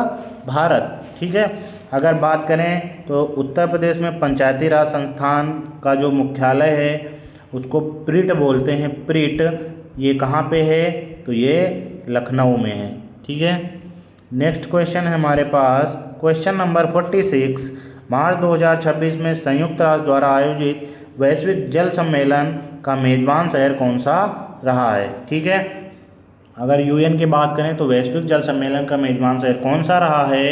S1: भारत, ठीक है। अगर बात करें तो उत्तर प्रदेश में पंचायती राज संस्थान का जो मुख्यालय है उसको प्रिट बोलते हैं, प्रिट। ये कहाँ पे है? तो ये लखनऊ में है, ठीक है। नेक्स्ट क्वेश्चन है हमारे पास क्वेश्चन नंबर 46। मार्च 2026 में संयुक्त राष्ट्र द्वारा आयोजित वैश्विक जल सम्मेलन का मेजबान शहर कौन सा रहा है? ठीक है, अगर यूएन की बात करें तो वैश्विक जल सम्मेलन का मेजबान शहर कौन सा रहा है?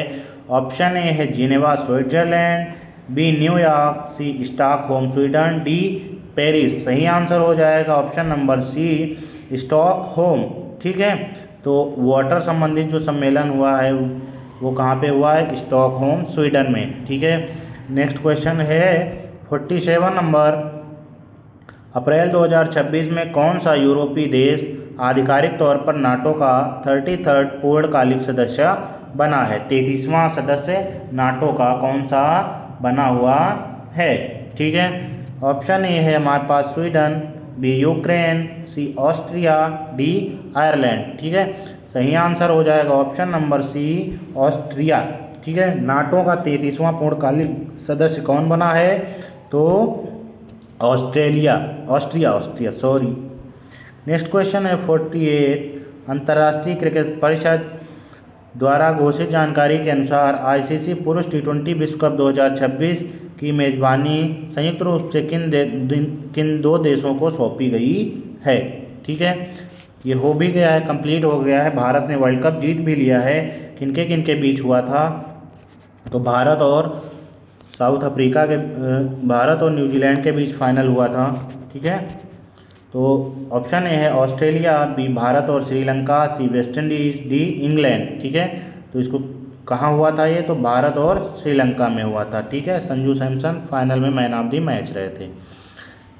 S1: ऑप्शन ए है जिनेवा स्विट्जरलैंड, बी न्यूयॉर्क, सी स्टॉकहोम स्वीडन, डी पेरिस। सही आंसर हो जाएगा ऑप्शन नंबर सी स्टॉकहोम, ठीक है। तो वाटर संबंधित जो सम्मेलन हुआ है वो कहाँ पे हुआ है? स्टॉकहोम स्वीडन में, ठीक है। नेक्स्ट क्वेश्चन है 47 नंबर। अप्रैल 2026 में कौन सा यूरोपीय देश आधिकारिक तौर पर नाटो का 33rd पूर्णकालिक सदस्य बना है? 33वां सदस्य नाटो का कौन सा बना हुआ है? ठीक है, ऑप्शन ए है हमारे पास स्वीडन, बी यूक्रेन, सी ऑस्ट्रिया, डी आयरलैंड, ठीक है। सही आंसर हो जाएगा ऑप्शन नंबर सी ऑस्ट्रिया, ठीक है। नाटो का 33वां पूर्णकालिक सदस्य कौन बना है? तो ऑस्ट्रिया, सॉरी। नेक्स्ट क्वेश्चन है 48। अंतर्राष्ट्रीय क्रिकेट परिषद द्वारा घोषित जानकारी के अनुसार आईसीसी पुरुष T20 विश्व कप 2026 की मेजबानी संयुक्त रूप से किन दो देशों को सौंपी गई है? ठीक है, ये हो भी गया है, कंप्लीट हो गया है। भारत ने वर्ल्ड कप जीत भी लिया है। किनके किनके बीच हुआ था? तो भारत और न्यूजीलैंड के बीच फाइनल हुआ था, ठीक है। तो ऑप्शन ए है ऑस्ट्रेलिया, बी भारत और श्रीलंका, सी वेस्ट इंडीज, डी इंग्लैंड, ठीक है। तो इसको कहाँ हुआ था? ये तो भारत और श्रीलंका में हुआ था, ठीक है। संजू सैमसन फाइनल में मैन ऑफ द मैच रहे थे।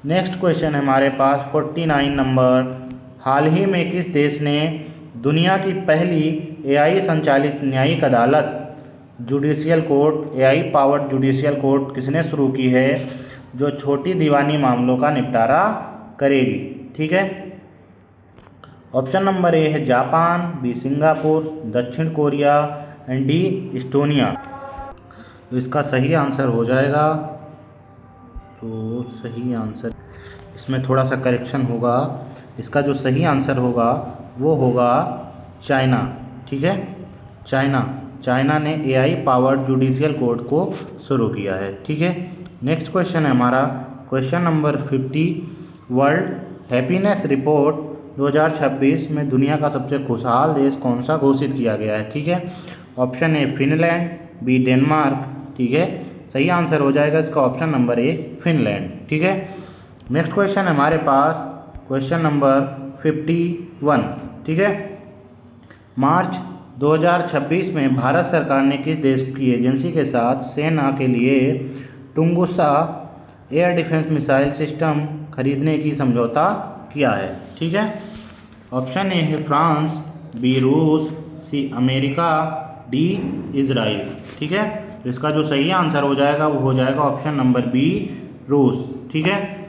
S1: नेक्स्ट क्वेश्चन है हमारे पास 49 नंबर। हाल ही में किस देश ने दुनिया की पहली AI संचालित न्यायिक अदालत judicial court, AI powered judicial court किसने शुरू की है जो छोटी दीवानी मामलों का निपटारा करेगी? ठीक है, ऑप्शन नंबर ए है जापान, बी सिंगापुर, दक्षिण कोरिया एंड डी इस्टोनिया। तो इसका सही आंसर हो जाएगा, तो सही आंसर इसमें थोड़ा सा करेक्शन होगा। इसका जो सही आंसर होगा वो होगा चाइना, ठीक है। चाइना ने AI पावर्ड जुडिशियल कोर्ट को शुरू किया है, ठीक है। नेक्स्ट क्वेश्चन है हमारा question number 50। World happiness report 2026 में दुनिया का सबसे खुशहाल देश कौन सा घोषित किया गया है? ठीक है, option A Finland, B Denmark, ठीक है। सही आंसर हो जाएगा इसका ऑप्शन नंबर ए फिनलैंड, ठीक है। नेक्स्ट क्वेश्चन हमारे पास क्वेश्चन नंबर 51। ठीक है। मार्च 2026 में भारत सरकार ने किस देश की एजेंसी के साथ सेना के लिए टुंगुसा एयर डिफेंस मिसाइल सिस्टम खरीदने की समझौता किया है? ठीक है। ऑप्शन ए है फ्रांस, बी रूस, सी अमेरिका, डी इजराइल। ठीक है, तो इसका जो सही आंसर हो जाएगा वो हो जाएगा ऑप्शन नंबर बी रूस। ठीक है।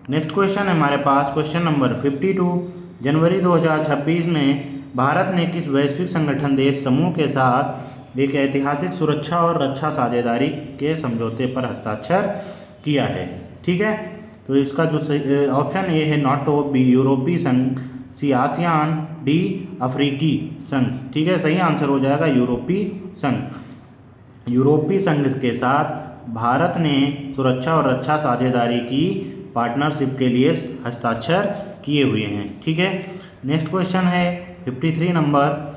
S1: नेक्स्ट क्वेश्चन है हमारे पास क्वेश्चन नंबर 52। जनवरी 2026 में भारत ने किस वैश्विक संगठन देश समूह के साथ एक ऐतिहासिक सुरक्षा और रक्षा साझेदारी के समझौते पर हस्ताक्षर किया है? ठीक है, तो इसका जो ऑप्शन ए है नाटो, बी यूरोपीय संघ, सी आसियान, डी अफ्रीकी संघ। ठीक है, सही आंसर हो जाएगा यूरोपीय संघ। यूरोपीय संघ के साथ भारत ने सुरक्षा और रक्षा साझेदारी की पार्टनरशिप के लिए हस्ताक्षर किए हुए हैं। ठीक है। नेक्स्ट क्वेश्चन है 53 नंबर।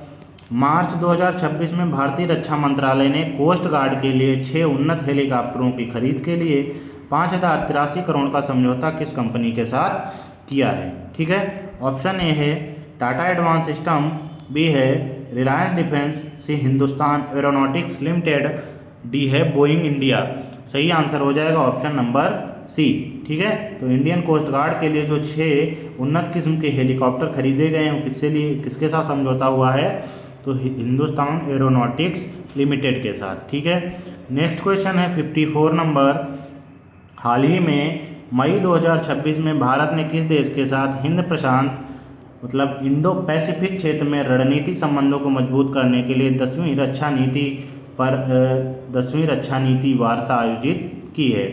S1: मार्च 2026 में भारतीय रक्षा मंत्रालय ने कोस्ट गार्ड के लिए 6 उन्नत हेलीकॉप्टरों की खरीद के लिए 5,083 करोड़ का समझौता किस कंपनी के साथ किया है? ठीक है, ऑप्शन ए है टाटा एडवांस सिस्टम, बी है रिलायंस डिफेंस, सी हिंदुस्तान एरोनॉटिक्स लिमिटेड, डी है बोइंग इंडिया। सही आंसर हो जाएगा ऑप्शन नंबर सी। ठीक है, तो इंडियन कोस्ट गार्ड के लिए जो 6 उन्नत किस्म के हेलीकॉप्टर खरीदे गए हैं किसके साथ समझौता हुआ है? तो हिंदुस्तान एरोनॉटिक्स लिमिटेड के साथ। ठीक है। नेक्स्ट क्वेश्चन है 54 नंबर। हाल ही में मई 2026 में भारत ने किस देश के साथ हिंद प्रशांत मतलब इंडो पैसिफिक क्षेत्र में रणनीतिक संबंधों को मजबूत करने के लिए 10वीं रक्षा नीति वार्ता आयोजित की है?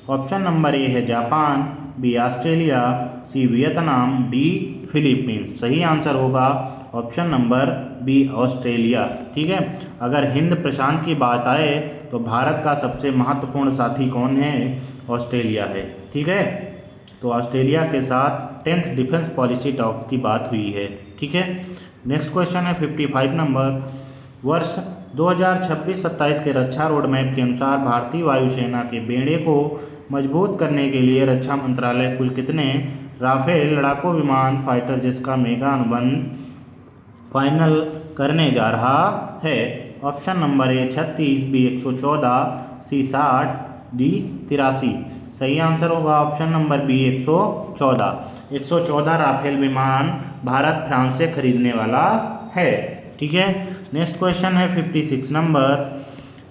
S1: ऑप्शन नंबर ए है Japan, B Australia, C Vietnam, D Philippines. सही आंसर होगा ऑप्शन नंबर बी ऑस्ट्रेलिया। ठीक है, अगर हिंद प्रशांत की बात आए तो भारत का सबसे महत्वपूर्ण साथी कौन है? ऑस्ट्रेलिया है। ठीक है, तो ऑस्ट्रेलिया के साथ 10th डिफेंस पॉलिसी टॉक की बात हुई है। ठीक है। नेक्स्ट क्वेश्चन है 55 नंबर। वर्ष 2026-27 के रक्षा रोड मैप के अनुसार भारतीय वायुसेना के बेड़े को मजबूत करने के लिए रक्षा मंत्रालय कुल कितने राफेल लड़ाकू विमान फाइटर जेट का मेगा अनुबंध फाइनल करने जा रहा है? Option number A 36, B 114, C 60, D 83। सही आंसर होगा ऑप्शन नंबर बी 114 राफेल विमान भारत फ्रांस से खरीदने वाला है। ठीक है। नेक्स्ट क्वेश्चन है 56 नंबर।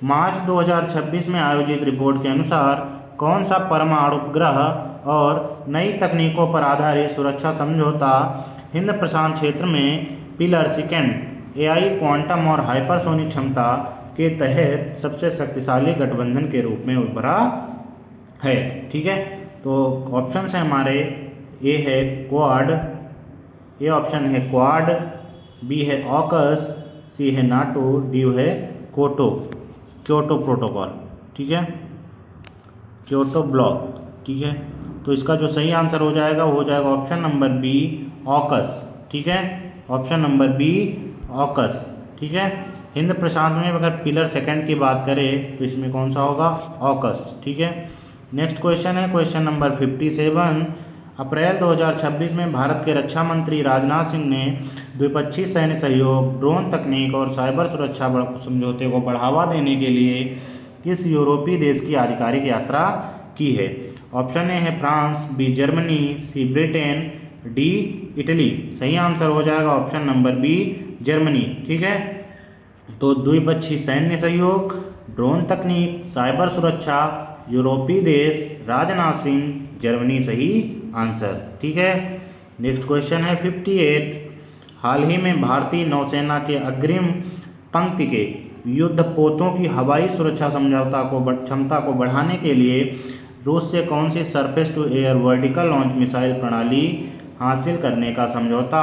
S1: मार्च 2026 में आयोजित रिपोर्ट के अनुसार कौन सा परमाणु उपग्रह और नई तकनीकों पर आधारित सुरक्षा समझौता हिंद प्रशांत क्षेत्र में पिलर सेकेंड एआई क्वांटम और हाइपरसोनिक क्षमता के तहत सबसे शक्तिशाली गठबंधन के रूप में उभरा है? ठीक है, तो ऑप्शन है हमारे ए है क्वाड, ए ऑप्शन है क्वाड, बी है ऑकस, सी है नाटो, डी है क्योटो प्रोटोकॉल। ठीक है, क्योटो ब्लॉक। ठीक है, तो इसका जो सही आंसर हो जाएगा वो हो जाएगा ऑप्शन नंबर बी ऑकस। ठीक है, ऑप्शन नंबर बी ऑकस। ठीक है, हिंद प्रशांत में अगर पिलर सेकंड की बात करें तो इसमें कौन सा होगा? ऑकस। ठीक है। नेक्स्ट क्वेश्चन है क्वेश्चन नंबर 57। अप्रैल 2026 में भारत के रक्षा मंत्री राजनाथ सिंह ने द्विपक्षीय सैन्य सहयोग, ड्रोन तकनीक और साइबर सुरक्षा समझौते को बढ़ावा देने के लिए किस यूरोपीय देश की आधिकारिक यात्रा की है? ऑप्शन ए है फ्रांस, बी जर्मनी, सी ब्रिटेन, डी इटली। सही आंसर हो जाएगा ऑप्शन नंबर बी जर्मनी। ठीक है, तो द्विपक्षीय सैन्य सहयोग, ड्रोन तकनीक, साइबर सुरक्षा, यूरोपीय देश राजनाथ सिंह, जर्मनी सही आंसर। ठीक है। नेक्स्ट क्वेश्चन है 58। हाल ही में भारतीय नौसेना के अग्रिम पंक्ति के युद्धपोतों की हवाई सुरक्षा क्षमता को बढ़ाने के लिए रूस से कौन सी surface to air vertical launch missile प्रणाली हासिल करने का समझौता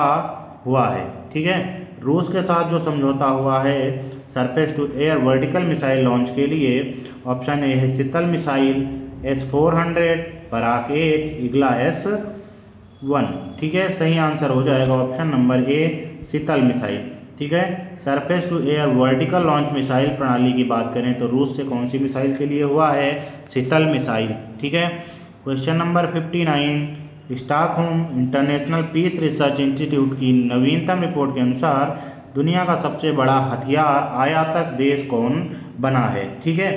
S1: हुआ है? ठीक है, रूस के साथ जो समझौता हुआ है surface to air vertical missile launch के लिए, ऑप्शन ए है शीतल मिसाइल, S-400, पराक 8, इगला S-1। ठीक है, सही आंसर हो जाएगा option number A Sheetal missile. ठीक है, surface to air vertical launch missile प्रणाली की बात करें तो रूस से कौन सी मिसाइल के लिए हुआ है? शीतल मिसाइल। ठीक है। Question number 59। Stockholm International Peace Research Institute की नवीनतम रिपोर्ट के अनुसार दुनिया का सबसे बड़ा हथियार आयातक देश कौन बना है। ठीक है,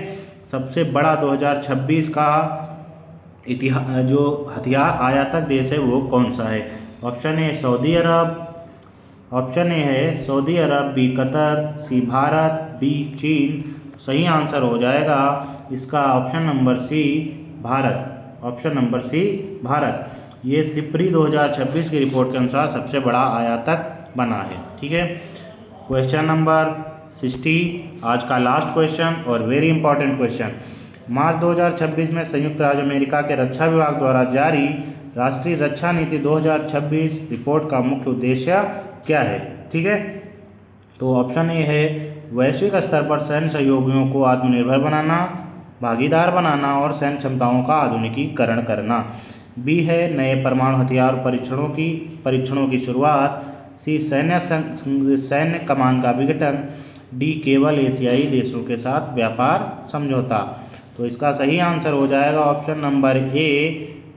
S1: सबसे बड़ा 2026 का जो हथियार आयातक देश है वो कौन सा है। ऑप्शन ए सऊदी अरब, ऑप्शन ए है सऊदी अरब, B Qatar, C Bharat, D चीन। सही आंसर हो जाएगा इसका option number C Bharat. Option number C Bharat, ये सिप्री 2026 की रिपोर्ट के अनुसार सबसे बड़ा आयातक बना है। ठीक है, क्वेश्चन नंबर 60 आज का लास्ट क्वेश्चन और वेरी इंपॉर्टेंट क्वेश्चन। मार्च 2026 में संयुक्त राज्य अमेरिका के रक्षा विभाग द्वारा जारी राष्ट्रीय रक्षा नीति 2026 रिपोर्ट का मुख्य उद्देश्य क्या है। ठीक है, तो ऑप्शन ए है वैश्विक स्तर पर सैन्य सहयोगियों को आत्मनिर्भर बनाना, भागीदार बनाना और सैन्य क्षमताओं का आधुनिकीकरण करना। बी है नए परमाणु हथियार परीक्षणों की शुरुआत। सी सैन्य कमान का विघटन। डी केवल एशियाई देशों के साथ व्यापार समझौता। तो इसका सही आंसर हो जाएगा ऑप्शन नंबर ए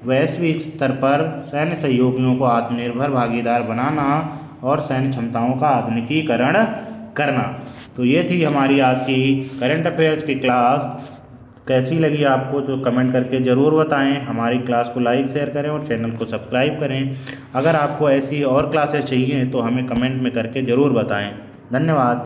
S1: वैश्विक स्तर पर सैन्य सहयोगियों को आत्मनिर्भर भागीदार बनाना और सैन्य क्षमताओं का आधुनिकीकरण करना। तो ये थी हमारी आज की करंट अफेयर्स की क्लास। कैसी लगी आपको तो कमेंट करके ज़रूर बताएं। हमारी क्लास को लाइक शेयर करें और चैनल को सब्सक्राइब करें। अगर आपको ऐसी और क्लासेस चाहिए तो हमें कमेंट में करके ज़रूर बताएं। धन्यवाद।